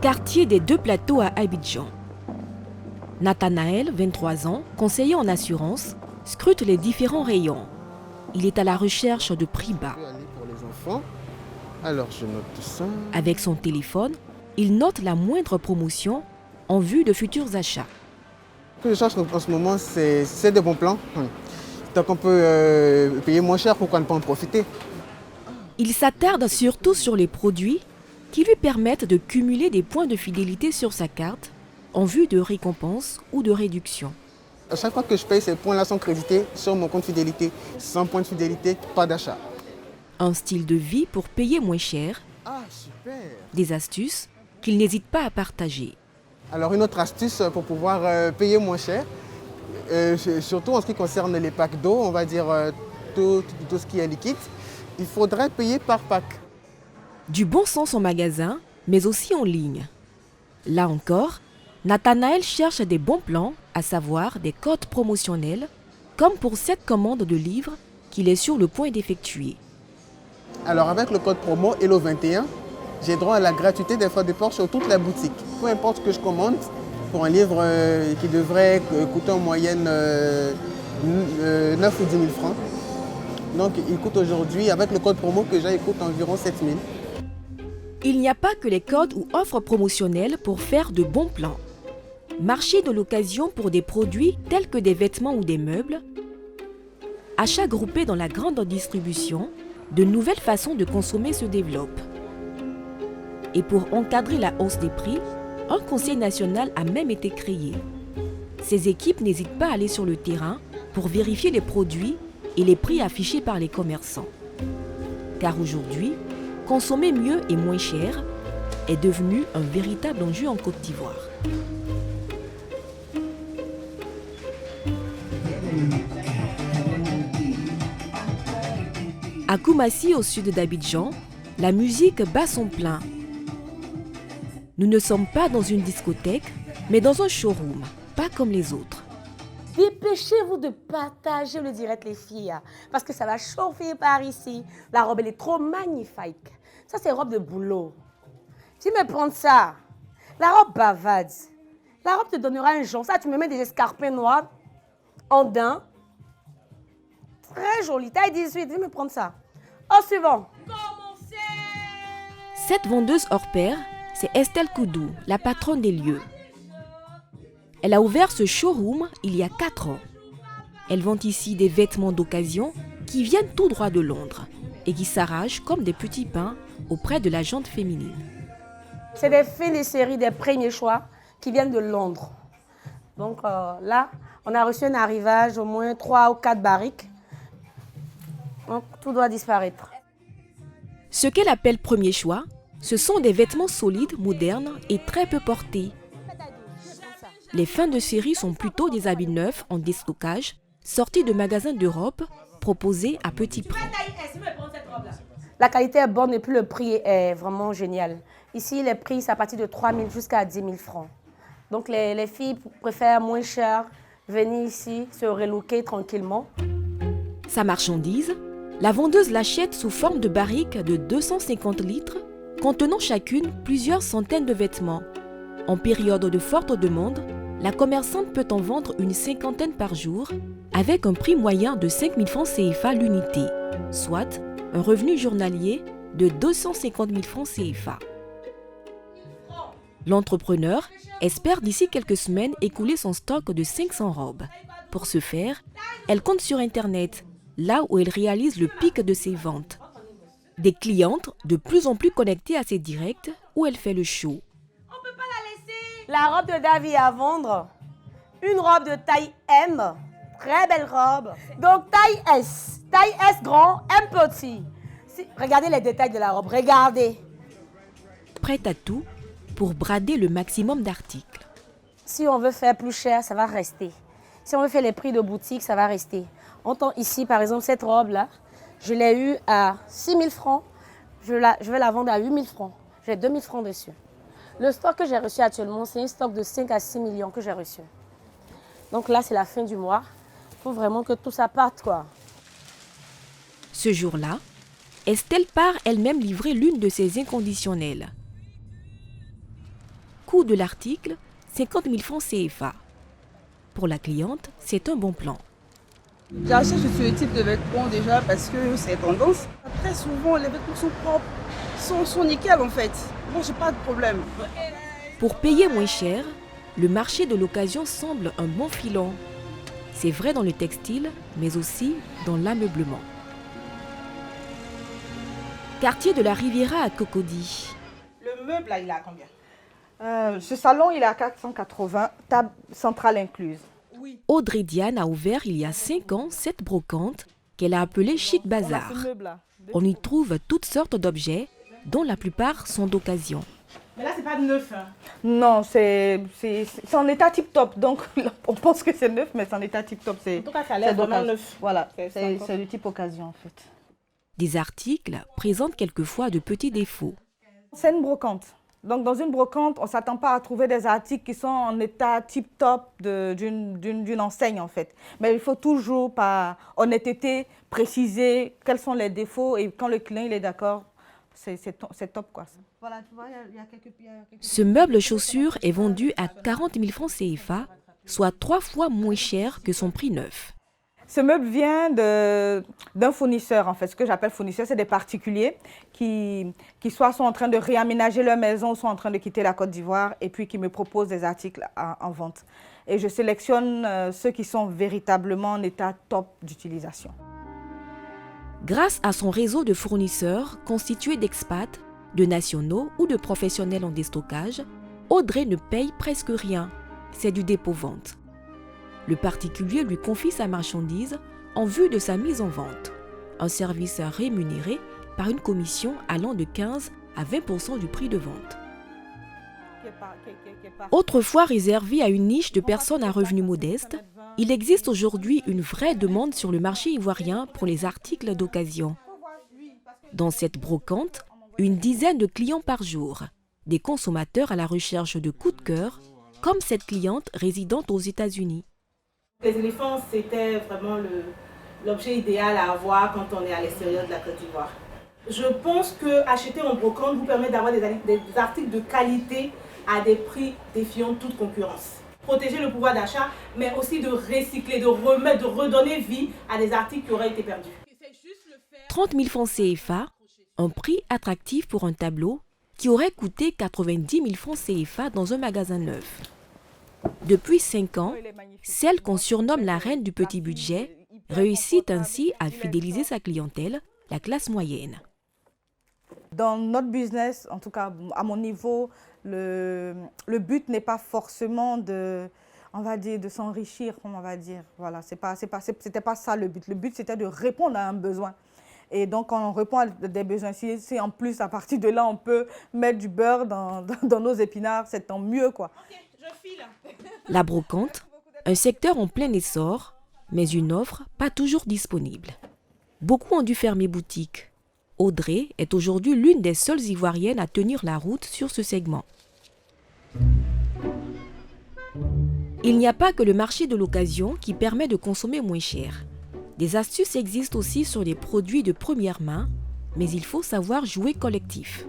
Quartier des Deux Plateaux à Abidjan. Nathanaël, 23 ans, conseiller en assurance, scrute les différents rayons. Il est à la recherche de prix bas. Pour les enfants. Alors, je note tout ça. Avec son téléphone, il note la moindre promotion en vue de futurs achats. Ce que je cherche en ce moment, c'est des bons plans. Tant qu'on peut payer moins cher, pourquoi ne pas en profiter? Il s'attarde surtout sur les produits qui lui permettent de cumuler des points de fidélité sur sa carte en vue de récompenses ou de réductions. À chaque fois que je paye, ces points-là sont crédités sur mon compte fidélité. Sans point de fidélité, pas d'achat. Un style de vie pour payer moins cher, Ah, super! des astuces qu'il n'hésite pas à partager. Alors, une autre astuce pour pouvoir payer moins cher, surtout en ce qui concerne les packs d'eau, on va dire tout ce qui est liquide, il faudrait payer par pack. Du bon sens en magasin, mais aussi en ligne. Là encore, Nathanaël cherche des bons plans, à savoir des codes promotionnels, comme pour cette commande de livres qu'il est sur le point d'effectuer. Alors avec le code promo ELO21, j'ai droit à la gratuité des frais de port sur toute la boutique. Peu importe ce que je commande, pour un livre qui devrait coûter en moyenne 9 ou 10 000 francs. Donc il coûte aujourd'hui, avec le code promo que j'ai, il coûte environ 7 000. Il n'y a pas que les codes ou offres promotionnelles pour faire de bons plans. Marché de l'occasion pour des produits tels que des vêtements ou des meubles, achats groupés dans la grande distribution, de nouvelles façons de consommer se développent. Et pour encadrer la hausse des prix, un conseil national a même été créé. Ces équipes n'hésitent pas à aller sur le terrain pour vérifier les produits et les prix affichés par les commerçants. Car aujourd'hui, consommer mieux et moins cher est devenu un véritable enjeu en Côte d'Ivoire. À Koumassi, au sud d'Abidjan, la musique bat son plein. Nous ne sommes pas dans une discothèque, mais dans un showroom, pas comme les autres. Dépêchez-vous de partager le direct, les filles, parce que ça va chauffer par ici. La robe, elle est trop magnifique. Ça, c'est robe de boulot. Tu me prends ça. La robe bavade. La robe te donnera un genre. Ça, tu me mets des escarpins noirs en daim. Très joli. Taille 18. Viens me prendre ça. Au suivant. Cette vendeuse hors pair, c'est Estelle Koudou, la patronne des lieux. Elle a ouvert ce showroom il y a 4 ans. Elle vend ici des vêtements d'occasion qui viennent tout droit de Londres et qui s'arrachent comme des petits pains auprès de la gente féminine. C'est des filles de série des premiers choix qui viennent de Londres. Donc là, on a reçu un arrivage, au moins 3 ou 4 barriques. Donc tout doit disparaître. Ce qu'elle appelle premier choix, ce sont des vêtements solides, modernes et très peu portés. Les fins de série sont plutôt des habits neufs en déstockage, sortis de magasins d'Europe, proposés à petit prix. La qualité est bonne et puis le prix est vraiment génial. Ici, les prix, c'est à partir de 3 000 jusqu'à 10 000 francs. Donc les filles préfèrent moins cher, venir ici, se relooker tranquillement. Sa marchandise, la vendeuse l'achète sous forme de barriques de 250 litres, contenant chacune plusieurs centaines de vêtements. En période de forte demande, la commerçante peut en vendre une 50aine par jour, avec un prix moyen de 5 000 francs CFA l'unité, soit un revenu journalier de 250 000 francs CFA. L'entrepreneur espère d'ici quelques semaines écouler son stock de 500 robes. Pour ce faire, elle compte sur Internet, là où elle réalise le pic de ses ventes. Des clientes de plus en plus connectées à ses directs où elle fait le show. La robe de David à vendre, une robe de taille M, très belle robe. Donc taille S grand, M petit. Regardez les détails de la robe, regardez. Prête à tout pour brader le maximum d'articles. Si on veut faire plus cher, ça va rester. Si on veut faire les prix de boutique, ça va rester. Ici, par exemple, cette robe-là, je l'ai eue à 6 000 francs. Je vais la vendre à 8 000 francs. J'ai 2 000 francs dessus. Le stock que j'ai reçu actuellement, c'est un stock de 5 à 6 millions que j'ai reçu. Donc là, c'est la fin du mois. Il faut vraiment que tout ça parte, quoi. Ce jour-là, Estelle part elle-même livrer l'une de ses inconditionnelles. Coût de l'article, 50 000 francs CFA. Pour la cliente, c'est un bon plan. J'achète ce type de vêtements déjà parce que c'est tendance. Très souvent, les vêtements sont propres, sont nickel en fait. Moi, j'ai pas de problème. Pour payer moins cher, le marché de l'occasion semble un bon filon. C'est vrai dans le textile, mais aussi dans l'ameublement. Quartier de la Riviera à Cocody. Le meuble, là, il est à combien? Ce salon, il est à 480, table centrale incluse. Oui. Audrey Diane a ouvert il y a 5 ans cette brocante qu'elle a appelée Chic On a Bazar. ce meuble-là. On y trouve toutes sortes d'objets, dont la plupart sont d'occasion. Mais là, c'est pas neuf. Hein. Non, c'est en état tip-top. Donc, on pense que c'est neuf, mais c'est en état tip-top. En tout cas, ça a l'air vraiment neuf. Voilà, C'est c'est du type occasion, en fait. Des articles présentent quelquefois de petits défauts. C'est une brocante. Donc, dans une brocante, on ne s'attend pas à trouver des articles qui sont en état tip-top d'une enseigne, en fait. Mais il faut toujours, par honnêteté, préciser quels sont les défauts et quand le client il est d'accord, c'est top, quoi. Voilà, tu vois, il y a quelques... Ce meuble chaussure est vendu à 40 000 francs CFA, soit 3 fois moins cher que son prix neuf. Ce meuble vient d'un fournisseur, en fait. Ce que j'appelle fournisseur, c'est des particuliers qui soit sont en train de réaménager leur maison, soit en train de quitter la Côte d'Ivoire et puis qui me proposent des articles en vente. Et je sélectionne ceux qui sont véritablement en état top d'utilisation. Grâce à son réseau de fournisseurs constitué d'expats, de nationaux ou de professionnels en déstockage, Audrey ne paye presque rien. C'est du dépôt-vente. Le particulier lui confie sa marchandise en vue de sa mise en vente. Un service rémunéré par une commission allant de 15 à 20% du prix de vente. Autrefois réservé à une niche de personnes à revenus modestes, il existe aujourd'hui une vraie demande sur le marché ivoirien pour les articles d'occasion. Dans cette brocante, une dizaine de clients par jour, des consommateurs à la recherche de coups de cœur, comme cette cliente résidente aux États-Unis. Les éléphants, c'était vraiment l'objet idéal à avoir quand on est à l'extérieur de la Côte d'Ivoire. Je pense qu'acheter en brocante vous permet d'avoir des articles de qualité à des prix défiant toute concurrence. Protéger le pouvoir d'achat, mais aussi de recycler, de remettre, de redonner vie à des articles qui auraient été perdus. 30 000 francs CFA, un prix attractif pour un tableau qui aurait coûté 90 000 francs CFA dans un magasin neuf. Depuis 5 ans, celle qu'on surnomme la reine du petit budget réussit ainsi à fidéliser sa clientèle, la classe moyenne. Dans notre business, en tout cas à mon niveau, le but n'est pas forcément de s'enrichir, comme on va dire. Voilà, c'était pas ça le but. Le but, c'était de répondre à un besoin. Et donc, quand on répond à des besoins, si en plus, à partir de là, on peut mettre du beurre dans nos épinards, c'est tant mieux, quoi. La brocante, un secteur en plein essor, mais une offre pas toujours disponible. Beaucoup ont dû fermer boutique. Audrey est aujourd'hui l'une des seules Ivoiriennes à tenir la route sur ce segment. Il n'y a pas que le marché de l'occasion qui permet de consommer moins cher. Des astuces existent aussi sur les produits de première main, mais il faut savoir jouer collectif.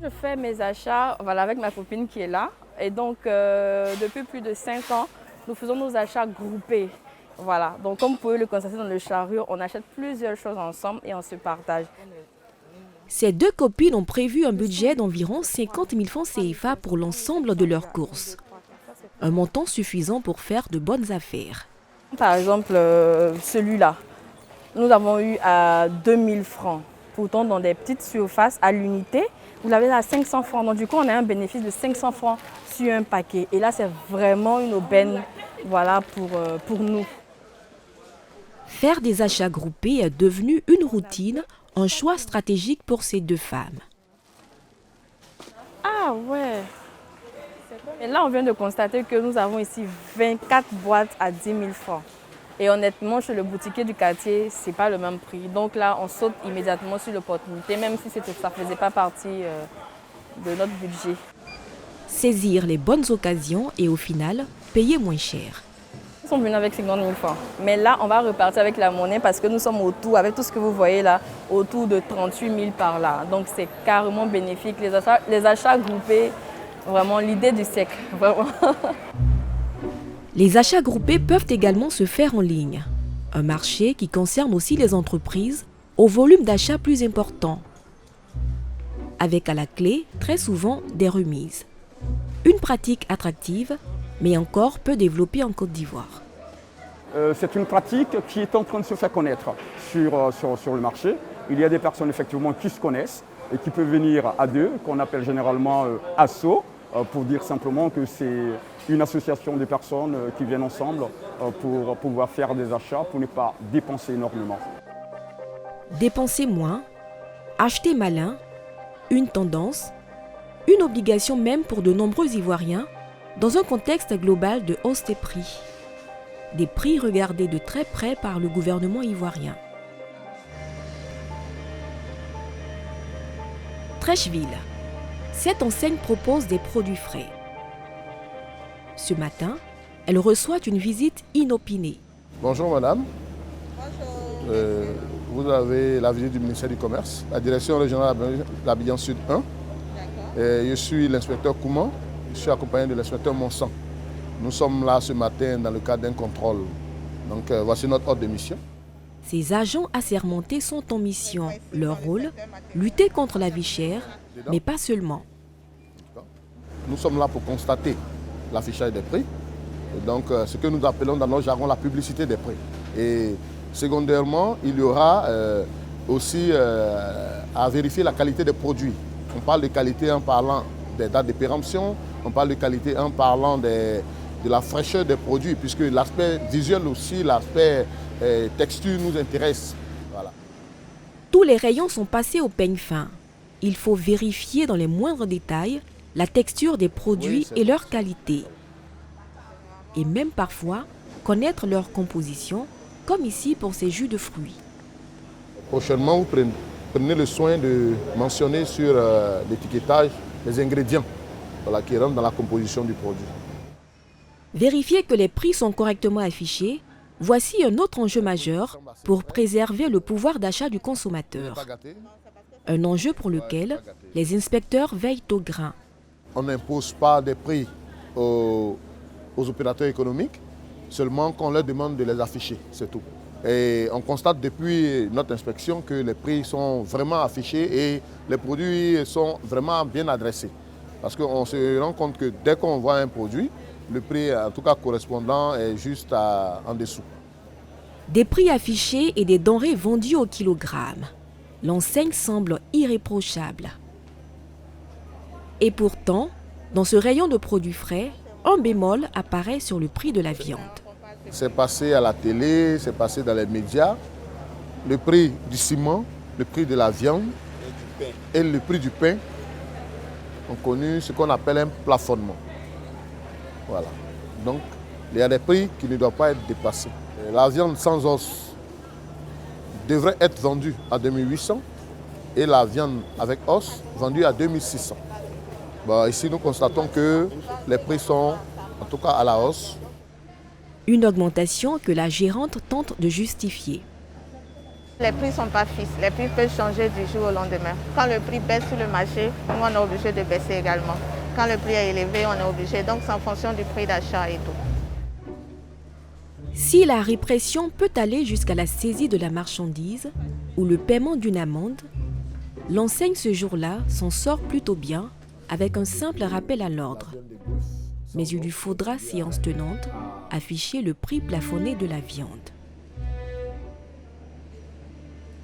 Je fais mes achats avec ma copine qui est là. Et donc, depuis plus de 5 ans, nous faisons nos achats groupés. Voilà. Donc, comme vous pouvez le constater dans le chariot, on achète plusieurs choses ensemble et on se partage. Ces deux copines ont prévu un budget d'environ 50 000 francs CFA pour l'ensemble de leurs courses. Un montant suffisant pour faire de bonnes affaires. Par exemple, celui-là, nous avons eu à 2000 francs. Pourtant, dans des petites surfaces à l'unité, vous l'avez à 500 francs. Donc, du coup, on a un bénéfice de 500 francs sur un paquet. Et là, c'est vraiment une aubaine pour nous. Faire des achats groupés est devenu une routine, un choix stratégique pour ces deux femmes. Ah ouais. Et là, on vient de constater que nous avons ici 24 boîtes à 10 000 francs. Et honnêtement, chez le boutiquier du quartier, ce n'est pas le même prix. Donc là, on saute immédiatement sur l'opportunité, même si ça ne faisait pas partie de notre budget. Saisir les bonnes occasions et au final, payer moins cher. Nous sommes venus avec 50 000 francs. Mais là, on va repartir avec la monnaie parce que nous sommes autour, avec tout ce que vous voyez là, autour de 38 000 par là. Donc c'est carrément bénéfique. Les achats groupés, Vraiment l'idée du siècle, vraiment. Les achats groupés peuvent également se faire en ligne. Un marché qui concerne aussi les entreprises au volume d'achat plus important. Avec à la clé, très souvent, des remises. Une pratique attractive, mais encore peu développée en Côte d'Ivoire. C'est une pratique qui est en train de se faire connaître sur le marché. Il y a des personnes effectivement qui se connaissent et qui peuvent venir à deux, qu'on appelle généralement asso, pour dire simplement que c'est une association de personnes qui viennent ensemble pour pouvoir faire des achats, pour ne pas dépenser énormément. Dépenser moins, acheter malin, une tendance, une obligation même pour de nombreux Ivoiriens dans un contexte global de hausse des prix. Des prix regardés de très près par le gouvernement ivoirien. Trècheville. Cette enseigne propose des produits frais. Ce matin, elle reçoit une visite inopinée. Bonjour madame. Bonjour. Vous avez la visite du ministère du Commerce, la direction régionale d'Abidjan Sud 1. Je suis l'inspecteur Kouman, je suis accompagné de l'inspecteur Monsan. Nous sommes là ce matin dans le cadre d'un contrôle. Donc voici notre ordre de mission. Ces agents assermentés sont en mission. Leur rôle, lutter contre la vie chère, mais pas seulement. Nous sommes là pour constater l'affichage des prix. Et donc ce que nous appelons dans notre jargon la publicité des prix. Et secondairement, il y aura aussi à vérifier la qualité des produits. On parle de qualité en parlant des dates de péremption, on parle de qualité en parlant de la fraîcheur des produits, puisque l'aspect visuel aussi, l'aspect texture nous intéresse. Voilà. Tous les rayons sont passés au peigne fin. Il faut vérifier dans les moindres détails la texture des produits et leur qualité. Et même parfois, connaître leur composition, comme ici pour ces jus de fruits. Prochainement, vous prenez le soin de mentionner sur l'étiquetage les ingrédients qui rentrent dans la composition du produit. Vérifier que les prix sont correctement affichés, voici un autre enjeu majeur pour préserver le pouvoir d'achat du consommateur. Un enjeu pour lequel les inspecteurs veillent au grain. On n'impose pas des prix aux opérateurs économiques, seulement qu'on leur demande de les afficher, c'est tout. Et on constate depuis notre inspection que les prix sont vraiment affichés et les produits sont vraiment bien adressés. Parce qu'on se rend compte que dès qu'on voit un produit, le prix, en tout cas correspondant, est juste en dessous. Des prix affichés et des denrées vendues au kilogramme. L'enseigne semble irréprochable. Et pourtant, dans ce rayon de produits frais, un bémol apparaît sur le prix de la viande. C'est passé à la télé, c'est passé dans les médias. Le prix du ciment, le prix de la viande et le prix du pain ont connu ce qu'on appelle un plafonnement. Voilà. Donc, il y a des prix qui ne doivent pas être dépassés. La viande sans os devrait être vendue à 2800 et la viande avec os vendue à 2600. Bon, ici, nous constatons que les prix sont en tout cas à la hausse. Une augmentation que la gérante tente de justifier. Les prix ne sont pas fixes, les prix peuvent changer du jour au lendemain. Quand le prix baisse sur le marché, nous on est obligé de baisser également. Quand le prix est élevé, on est obligé, donc c'est en fonction du prix d'achat et tout. Si la répression peut aller jusqu'à la saisie de la marchandise ou le paiement d'une amende, l'enseigne ce jour-là s'en sort plutôt bien avec un simple rappel à l'ordre. Mais il lui faudra, séance tenante, afficher le prix plafonné de la viande.